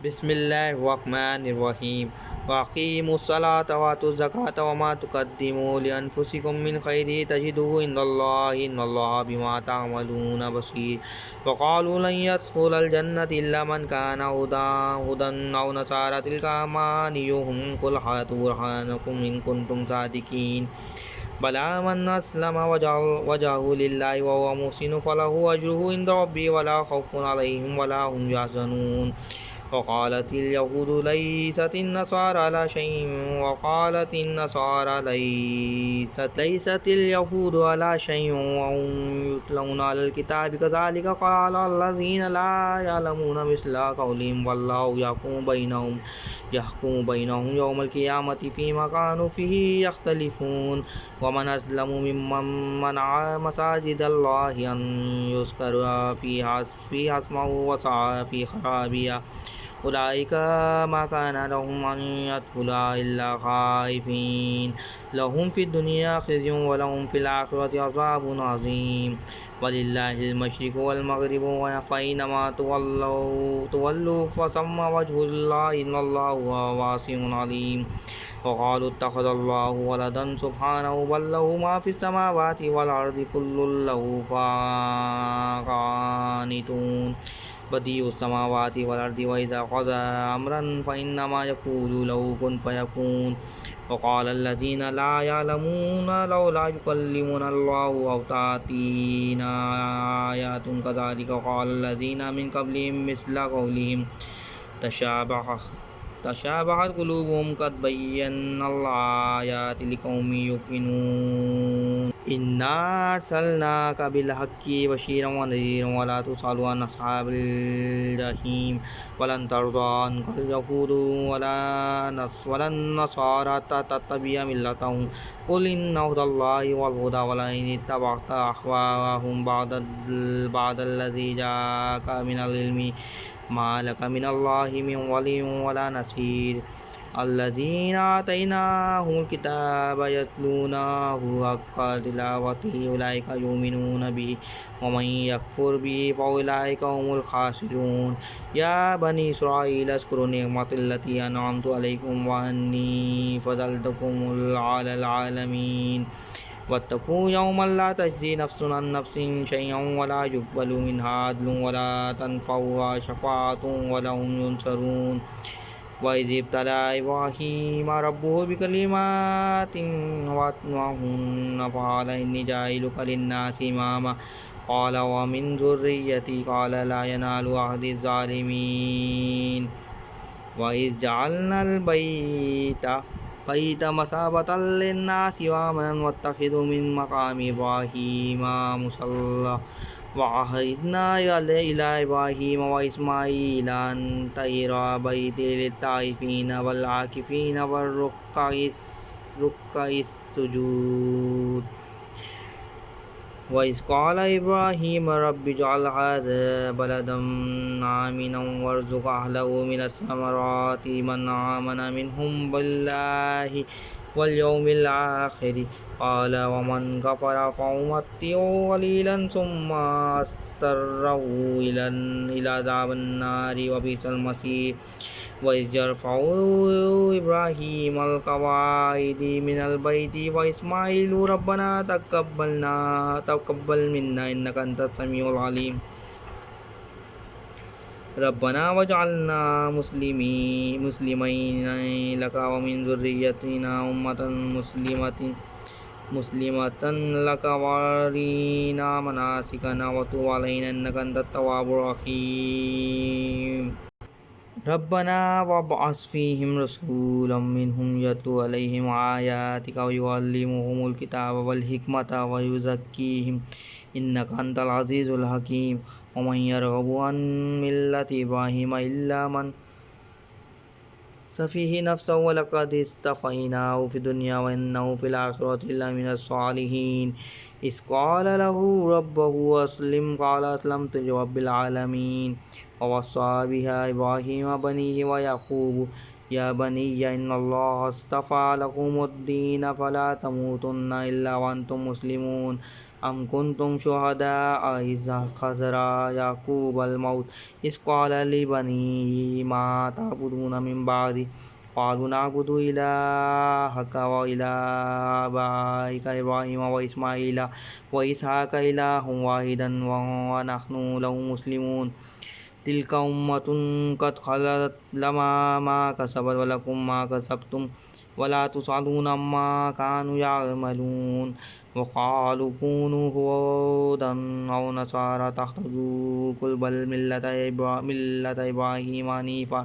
بسم الله الرحمن الرحيم وأقيموا الصلاة وآتوا الزكاة وما تقدموا لأنفسكم من خير تجدوه عند الله إن الله بما تعملون بصير وقالوا لن يدخل الجنة إلا من كان هدى أو نصارى تلك أمانيهم قل هاتوا برهانكم إن كنتم صادقين بلى من أسلم وجهه لله وهو محسن فله أجره عند ربه ولا خوف عليهم ولا هم يحزنون وقالت اليهود ليست النصارى على شيء وقالت النصارى ليست اليهود على شيء وهم يتلون على الكتاب كذلك قال الذين لا يعلمون مثل قولهم والله يحكم بينهم يوم القيامة فيما كانوا فيه يختلفون ومن أظلم ممن منع مساجد الله أن يذكر فيها اسمه وسعى في خرابها أولئك ما كان لهم أن يدخلها إلا خائفين لهم في الدنيا خزي ولهم في الآخرة عذاب عظيم ولله المشرق والمغرب فأينما تولوا فثم وجه الله إن الله واسع عليم وقالوا اتخذ الله ولدا سبحانه بل له ما في السماوات والأرض كل له قانتون بديع السماوات والأرض وإذا قضى أمرا فإنما يقول له كن فيكون وقال الذين لا يعلمون لولا يكلمنا الله أو تأتينا آيات كذلك قال الذين من قبلهم مثل قولهم تشابهت قلوبهم قد بينا الآيات لقوم يوقنون إنا أرسلناك بالحق بشيرا ونذيرا ولا تسأل عن أصحاب الجحيم ولن ترضى عنك اليهود ولا النصارى حتى تتبع ملتهم قل إن هدى الله والهدى ولئن اتبعت أهواءهم بعد الذي جاءك من العلم ما لك من الله من ولي ولا نصير الذين آتيناهم الكتاب يتلونه حق تلاوته أولئك يؤمنون به ومن يكفر به فأولئك هم الخاسرون يا بني إسرائيل اذكروا نعمتي التي أنعمت عليكم وأني فضلتكم على العالمين واتقوا يوما لا تجزي نفس عن نفس شيئا ولا يقبل منها عدل ولا تنفعها شفاعة ولا هم ينصرون وإذ ابتلى إبراهيم ربه بكلمات وأتمهن قال إني جاعلك للناس إماما قال ومن ذريتي قال لا ينال عهد الظالمين وإذ جعلنا البيت مثابة للناس وآمنا واتخذوا من مقام إبراهيم مصلى وعهدنا إلى إبراهيم وإسماعيل أن طهرا بيتي للطائفين والعاكفين والركع السجود وإذ قال إبراهيم رب اجعل هذا بلدا آمنا وارزق أهله من الثمرات من آمن منهم بالله واليوم الآخر قال ومن كفر فأمتعه قليلا ثم أضطره إلى عذاب النار وبئس المصير وإذ يرفع إبراهيم القواعد من البيت وإسماعيل ربنا تقبل منا إنك أنت السميع العليم ربنا واجعلنا مسلمين لك ومن ذريتنا أمة مسلمة لك وارنا مناسكنا وتب علينا إنك أنت التواب الرحيم ربنا وابعث فيهم رسولا منهم يتلو عليهم آياتك ويعلمهم الكتاب والحكمة ويزكيهم إنك أنت العزيز الحكيم ومن يرغب عن ملة إبراهيم إلا من سفيه نفسه ولقد اصطفيناه في الدنيا وإنه في الآخرة لمن الصالحين إذ قال له ربه أسلم قال أسلمت لرب العالمين ووصى بها إبراهيم بنيه ويعقوب یا بنی ان اللہ اصطفى لکم الدین فلا تموتن الا وانتم مسلمون ام کنتم شہداء اذ حضر یعقوب الموت اذ قال لبنیہ ما تعبدون من بعدی قالوا نعبد إلهك وإله آبائك إبراهيم وإسماعيل وإسحاق إلها واحدا ونحن له مسلمون تلك أمة قد خلت لها ما كسبت ولكم ما كسبتم ولا تسألون عما كانوا يعملون وقالوا كونوا هودا أو نصارى تهتدوا قل بل ملة إبراهيم حنيفا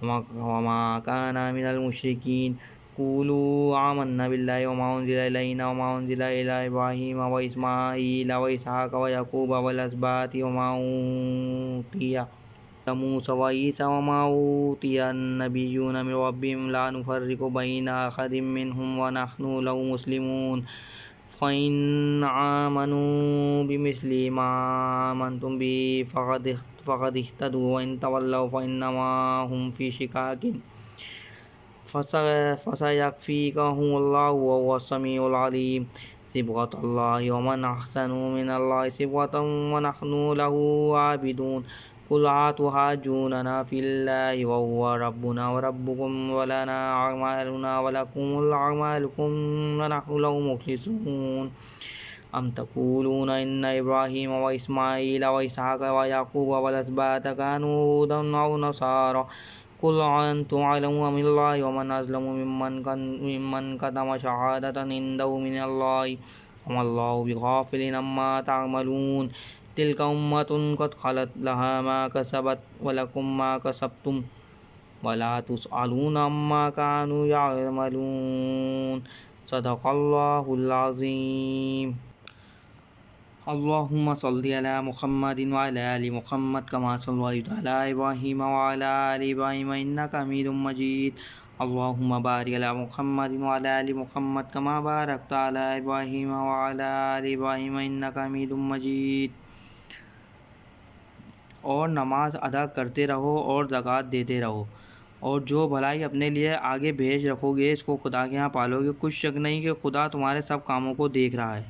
وما كان من المشركين قولوا آمنا بالله وما أنزل إلينا وما أنزل إلى إبراهيم وإسماعيل وإسحاق ويعقوب والأسباط وما أوتي موسى وعيسى وما أوتي النبيون من ربهم لا نفرق بين أحد منهم ونحن له مسلمون فإن آمنوا بمثل ما آمنتم به فقد اهتدوا وإن تولوا فإنما هم في شقاق فسيكفيكهم الله وهو السميع العليم صبغة الله ومن أحسن من الله صبغة ونحن له عابدون قل أتحاجوننا في الله وهو ربنا وربكم ولنا أعمالنا ولكم أعمالكم ونحن له مخلصون أم تقولون إن إبراهيم وإسماعيل وإسحاق ويعقوب والأسباط كانوا هودا أو نصارى قل أنتم أعلم أم الله ومن أظلم ممن كتم شهادة عنده من الله وما الله بغافل عما تعملون تلك أمة قد خلت لها ما كسبت ولكم ما كسبتم ولا تسألون عما كانوا يعملون صدق الله العظيم اللهم صل على محمد وعلى آل محمد كما صليت على إبراهيم وعلى آل إبراهيم إنك حميد مجيد اللهم بارك على محمد وعلى آل محمد كما باركت على إبراهيم وعلى آل إبراهيم إنك حميد مجيد اور نماز ادا کرتے رہو اور زکوٰۃ دیتے رہو اور جو بھلائی اپنے لیے آگے بھیج رکھو گے اس کو خدا کے ہاں پالو گے، کچھ شک نہیں کہ خدا تمہارے سب کاموں کو دیکھ رہا ہے۔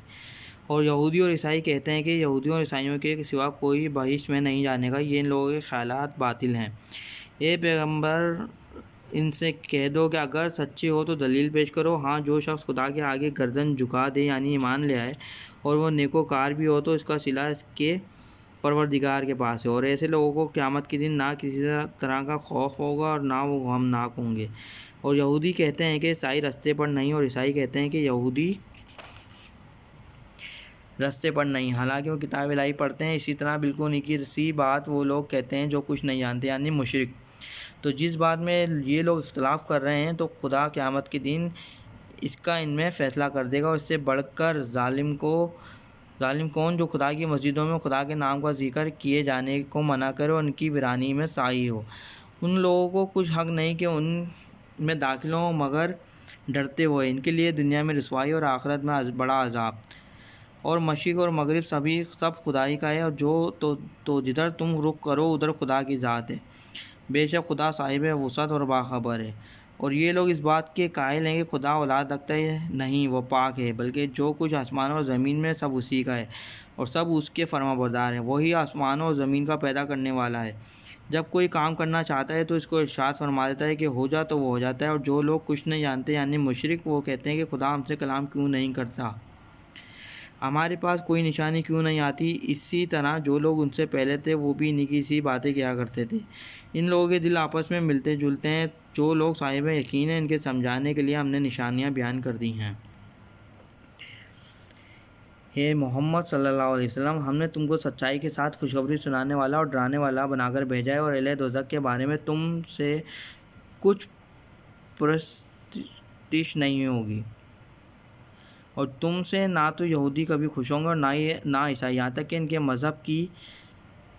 اور یہودی اور عیسائی کہتے ہیں کہ یہودیوں اور عیسائیوں کے سوا کوئی بہشت میں نہیں جانے گا، یہ ان لوگوں کے خیالات باطل ہیں۔ اے پیغمبر ان سے کہہ دو کہ اگر سچے ہو تو دلیل پیش کرو۔ ہاں، جو شخص خدا کے آگے گردن جھکا دے یعنی ایمان لے آئے اور وہ نیکوکار بھی ہو تو اس کا صلہ اس کے پروردگار کے پاس ہے، اور ایسے لوگوں کو قیامت کے دن نہ کسی طرح کا خوف ہوگا اور نہ وہ غمناک ہوں گے۔ اور یہودی کہتے ہیں کہ عیسائی رستے پر نہیں، اور عیسائی کہتے ہیں کہ یہودی رستے پر نہیں، حالانکہ وہ کتاب الہی پڑھتے ہیں۔ اسی طرح بالکل ایک سی بات وہ لوگ کہتے ہیں جو کچھ نہیں جانتے، یعنی مشرک۔ تو جس بات میں یہ لوگ اختلاف کر رہے ہیں تو خدا قیامت کے دن اس کا ان میں فیصلہ کر دے گا، اور اس سے بڑھ کر ظالم کون جو خدا کی مسجدوں میں خدا کے نام کا ذکر کیے جانے کو منع کرے اور ان کی ویرانی میں سعی ہو۔ ان لوگوں کو کچھ حق نہیں کہ ان میں داخل ہوں مگر ڈرتے ہوئے، ان کے لیے دنیا میں رسوائی اور آخرت میں بڑا عذاب۔ اور مشرق اور مغرب سب خدا ہی کا ہے، اور تو جدھر تم رخ کرو ادھر خدا کی ذات ہے، بے شک خدا صاحب وسعت اور باخبر ہے۔ اور یہ لوگ اس بات کے قائل ہیں کہ خدا اولاد رکھتا ہے، نہیں، وہ پاک ہے، بلکہ جو کچھ آسمانوں اور زمین میں سب اسی کا ہے اور سب اس کے فرما بردار ہیں۔ وہی آسمانوں اور زمین کا پیدا کرنے والا ہے، جب کوئی کام کرنا چاہتا ہے تو اس کو ارشاد فرما دیتا ہے کہ ہو جا تو وہ ہو جاتا ہے۔ اور جو لوگ کچھ نہیں جانتے یعنی مشرک، وہ کہتے ہیں کہ خدا ہم سے کلام کیوں نہیں کرتا، ہمارے پاس کوئی نشانی کیوں نہیں آتی۔ اسی طرح جو لوگ ان سے پہلے تھے وہ بھی انہی کی سی باتیں کیا کرتے تھے۔ ان لوگوں کے دل آپس میں ملتے جلتے ہیں، جو لوگ صاحب یقین ہیں ان کے سمجھانے کے لیے ہم نے نشانیاں بیان کر دی ہیں۔ اے محمد صلی اللہ علیہ وسلم، ہم نے تم کو سچائی کے ساتھ خوشخبری سنانے والا اور ڈرانے والا بنا کر بھیجا ہے، اور اہل دوزخ کے بارے میں تم سے کچھ پرستش نہیں ہوگی، اور تم سے نہ تو یہودی کبھی خوش ہوں گے اور نہ عیسائی، یہاں تک کہ ان کے مذہب کی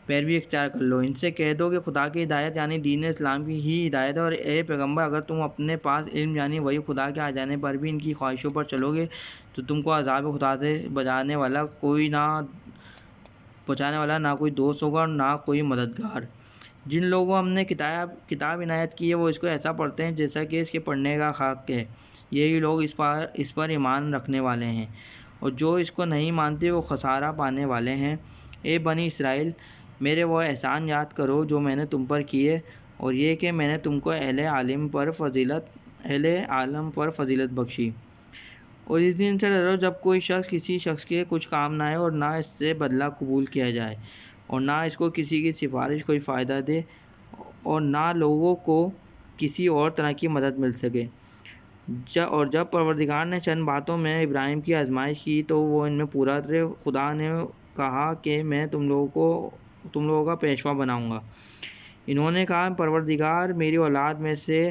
پیروی اختیار کر لو۔ ان سے کہہ دو کہ خدا کی ہدایت یعنی دین اسلام کی ہی ہدایت ہے، اور اے پیغمبر اگر تم اپنے پاس علم یعنی وہی خدا کے آ جانے پر بھی ان کی خواہشوں پر چلو گے تو تم کو عذاب خدا سے بچانے والا نہ کوئی دوست ہوگا اور نہ کوئی مددگار۔ جن لوگوں کو ہم نے کتاب عنایت کی ہے وہ اس کو ایسا پڑھتے ہیں جیسا کہ اس کے پڑھنے کا حق ہے، یہی لوگ اس پر ایمان رکھنے والے ہیں، اور جو اس کو نہیں مانتے وہ خسارہ پانے والے ہیں۔ اے بنی اسرائیل، میرے وہ احسان یاد کرو جو میں نے تم پر کیے، اور یہ کہ میں نے تم کو اہل عالم پر فضیلت بخشی۔ اور اس دن سے ڈرو جب کوئی شخص کسی شخص کے کچھ کام نہ آئے اور نہ اس سے بدلہ قبول کیا جائے، اور نہ اس کو کسی کی سفارش کوئی فائدہ دے، اور نہ لوگوں کو کسی اور طرح کی مدد مل سکے۔ اور جب پروردگار نے چند باتوں میں ابراہیم کی آزمائش کی تو وہ ان میں پورا اترے۔ خدا نے کہا کہ میں تم لوگوں کا پیشوا بناؤں گا۔ انہوں نے کہا پروردگار میری اولاد میں سے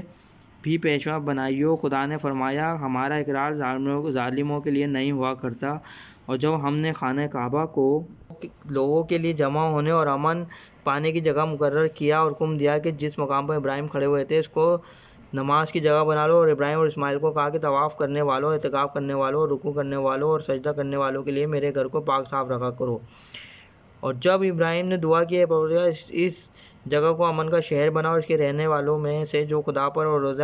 بھی پیشوا بنائیو۔ خدا نے فرمایا ہمارا اقرار ظالموں کے لیے نہیں ہوا کرتا۔ اور جب ہم نے خانہ کعبہ کو لوگوں کے لیے جمع ہونے اور امن پانے کی جگہ مقرر کیا اور حکم دیا کہ جس مقام پر ابراہیم کھڑے ہوئے تھے اس کو نماز کی جگہ بنا لو، اور ابراہیم اور اسماعیل کو کہا کہ طواف کرنے والوں، اعتکاف کرنے والوں، اور رکوع کرنے والوں اور سجدہ کرنے والوں کے لیے میرے گھر کو پاک صاف رکھا کرو۔ اور جب ابراہیم نے دعا کی، پروردگار اس جگہ کو امن کا شہر بنا، اور اس کے رہنے والوں میں سے جو خدا پر اور روز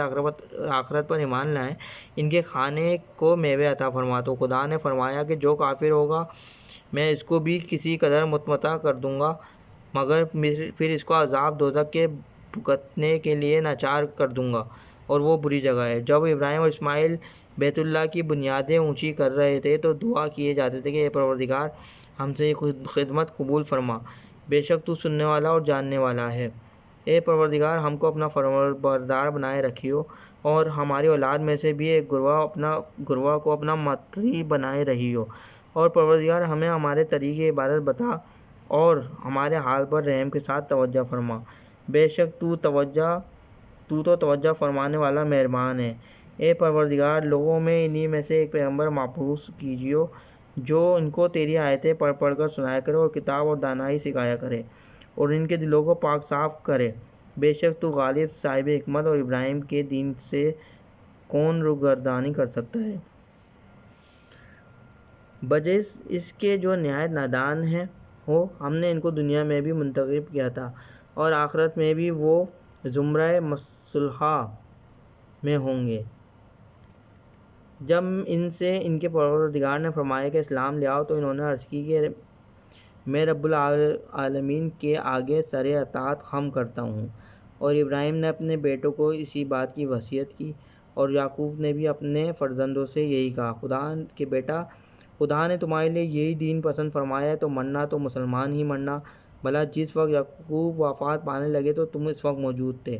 آخرت پر ایمان لائیں ان کے کھانے کو میوے عطا فرما۔ تو خدا نے فرمایا کہ جو کافر ہوگا میں اس کو بھی کسی قدر متمتع کر دوں گا، مگر پھر اس کو عذاب دوزخ کے بھگتنے کے لیے ناچار کر دوں گا، اور وہ بری جگہ ہے۔ جب ابراہیم اور اسماعیل بیت اللہ کی بنیادیں اونچی کر رہے تھے تو دعا کیے جاتے تھے کہ اے پروردگار ہم سے یہ خدمت قبول فرما، بے شک تو سننے والا اور جاننے والا ہے۔ اے پروردگار ہم کو اپنا فرمانبردار بنائے رکھیو، اور ہماری اولاد میں سے بھی ایک گروہ کو اپنا مطیع بنائے رہیو، اور پروردگار ہمیں ہمارے طریقے عبادت بتا اور ہمارے حال پر رحم کے ساتھ توجہ فرما، بے شک تو توجہ فرمانے والا مہربان ہے۔ اے پروردگار لوگوں میں انہی میں سے ایک پیغمبر مبعوث کیجیو جو ان کو تیری آیتیں پڑھ پڑھ کر سنایا کرے اور کتاب اور دانائی سکھایا کرے، اور ان کے دلوں کو پاک صاف کرے، بے شک تو غالب صاحب حکمت اور ابراہیم کے دین سے کون روگردانی کر سکتا ہے۔ بجز اس کے جو نہایت نادان ہو، ہم نے ان کو دنیا میں بھی منتخب کیا تھا اور آخرت میں بھی وہ زمرہ مصلحہ میں ہوں گے۔ جب ان سے ان کے پروردگار نے فرمایا کہ اسلام لے آؤ تو انہوں نے عرض کی کہ میں رب العالمین کے آگے سر اطاعت خم کرتا ہوں۔ اور ابراہیم نے اپنے بیٹوں کو اسی بات کی وصیت کی، اور یعقوب نے بھی اپنے فرزندوں سے یہی کہا، خدا نے تمہارے لیے یہی دین پسند فرمایا ہے، تو مرنا تو مسلمان ہی مرنا۔ بھلا جس وقت یعقوب وفات پانے لگے تو تم اس وقت موجود تھے۔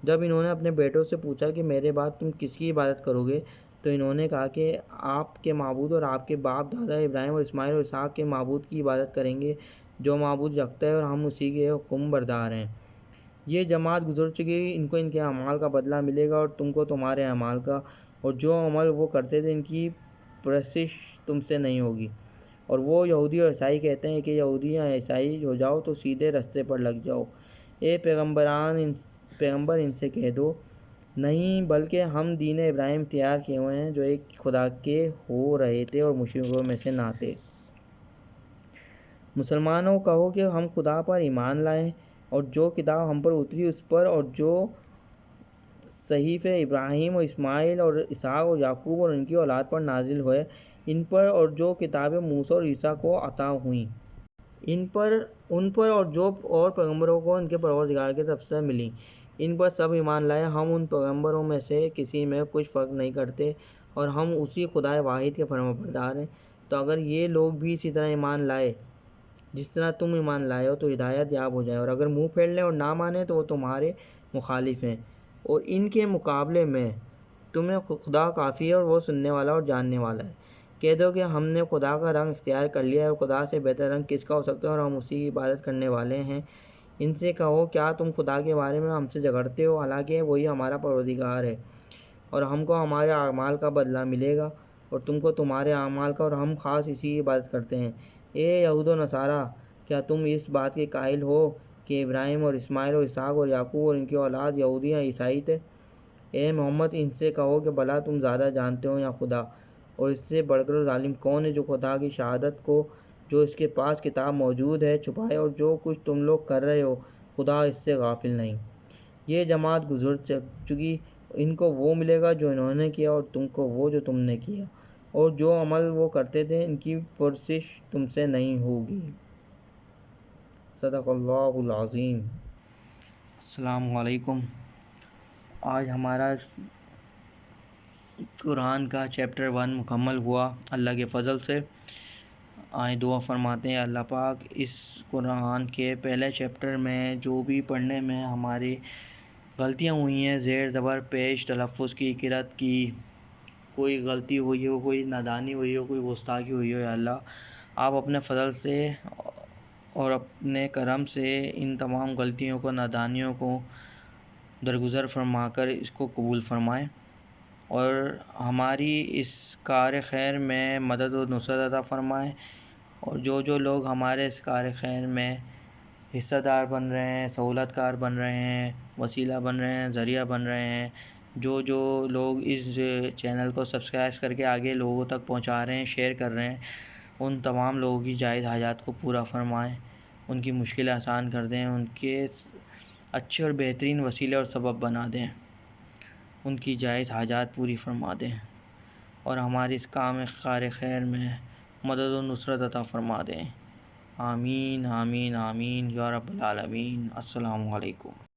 جب انہوں نے اپنے بیٹوں سے پوچھا کہ میرے بعد تم کس کی عبادت کرو گے، تو انہوں نے کہا کہ آپ کے معبود اور آپ کے باپ دادا ابراہیم اور اسماعیل اور اسحاق کے معبود کی عبادت کریں گے، جو معبود یکتا ہے اور ہم اسی کے حکم بردار ہیں۔ یہ جماعت گزر چکی، ان کو ان کے اعمال کا بدلہ ملے گا اور تم کو تمہارے اعمال کا، اور جو عمل وہ کرتے تھے ان کی پرستش تم سے نہیں ہوگی۔ اور وہ یہودی اور عیسائی کہتے ہیں کہ یہودی یا عیسائی ہو جاؤ تو سیدھے رستے پر لگ جاؤ۔ اے پیغمبر ان سے کہہ دو نہیں، بلکہ ہم دین ابراہیم اختیار کیے ہوئے ہیں جو ایک خدا کے ہو رہے تھے اور مشرکوں میں سے نہ تھے۔ مسلمانوں کہو کہ ہم خدا پر ایمان لائے اور جو کتاب ہم پر اتری اس پر، اور جو صحیفے ابراہیم اور اسماعیل اور اسحاق اور یعقوب اور ان کی اولاد پر نازل ہوئے ان پر، اور جو کتابیں موسیٰ اور عیسیٰ کو عطا ہوئیں ان پر، اور جو اور پیغمبروں کو ان کے پروردگار کی طرف سے ملیں ان پر سب ایمان لائے۔ ہم ان پیغمبروں میں سے کسی میں کچھ فرق نہیں کرتے، اور ہم اسی خدا واحد کے فرمانبردار ہیں۔ تو اگر یہ لوگ بھی اسی طرح ایمان لائے جس طرح تم ایمان لائے ہو تو ہدایت یاب ہو جائے، اور اگر منہ پھیر لیں اور نہ مانیں تو وہ تمہارے مخالف ہیں، اور ان کے مقابلے میں تمہیں خدا کافی ہے اور وہ سننے والا اور جاننے والا ہے۔ کہہ دو کہ ہم نے خدا کا رنگ اختیار کر لیا ہے، اور خدا سے بہتر رنگ کس کا ہو سکتا ہے، اور ہم اسی کی عبادت کرنے والے ہیں۔ ان سے کہو کیا تم خدا کے بارے میں ہم سے جھگڑتے ہو، حالانکہ وہی ہمارا پروردگار ہے، اور ہم کو ہمارے اعمال کا بدلہ ملے گا اور تم کو تمہارے اعمال کا، اور ہم خاص اسی کی عبادت کرتے ہیں۔ اے یہود و نصارا، کیا تم اس بات کے قائل ہو کہ ابراہیم اور اسماعیل اور اسحاق اور یعقوب اور ان کی اولاد یہودی یا عیسائی تھے؟ اے محمد ان سے کہو کہ بھلا تم زیادہ جانتے ہو یا خدا؟ اور اس سے بڑھ کر ظالم کون ہے جو خدا کی شہادت کو جو اس کے پاس کتاب موجود ہے چھپائے، اور جو کچھ تم لوگ کر رہے ہو خدا اس سے غافل نہیں۔ یہ جماعت گزر چکی، ان کو وہ ملے گا جو انہوں نے کیا، اور تم کو وہ جو تم نے کیا، اور جو عمل وہ کرتے تھے ان کی پرسش تم سے نہیں ہوگی۔ صدق اللہ العظیم۔ السلام علیکم۔ آج ہمارا قرآن کا چیپٹر 1 مکمل ہوا اللہ کے فضل سے۔ آئیں دعا فرماتے ہیں اللہ پاک اس قرآن کے پہلے چیپٹر میں جو بھی پڑھنے میں ہماری غلطیاں ہوئی ہیں، زیر زبر پیش تلفظ کی، قرأت کی، کوئی غلطی ہوئی ہو، کوئی نادانی ہوئی ہو، کوئی گستاخی ہوئی ہو، یا اللہ آپ اپنے فضل سے اور اپنے کرم سے ان تمام غلطیوں کو، نادانیوں کو درگزر فرما کر اس کو قبول فرمائیں، اور ہماری اس کار خیر میں مدد و نصرت عطا فرمائیں، اور جو لوگ ہمارے اس کار خیر میں حصہ دار بن رہے ہیں، سہولت کار بن رہے ہیں، وسیلہ بن رہے ہیں، ذریعہ بن رہے ہیں، جو لوگ اس چینل کو سبسکرائب کر کے آگے لوگوں تک پہنچا رہے ہیں، شیئر کر رہے ہیں، ان تمام لوگوں کی جائز حاجات کو پورا فرمائیں، ان کی مشکلیں آسان کر دیں، ان کے اچھے اور بہترین وسیلے اور سبب بنا دیں، ان کی جائز حاجات پوری فرما دیں، اور ہماری اس کام کار خیر میں مدد و نصرت عطا فرما دیں۔ آمین آمین آمین یا رب العالمین۔ السلام علیکم۔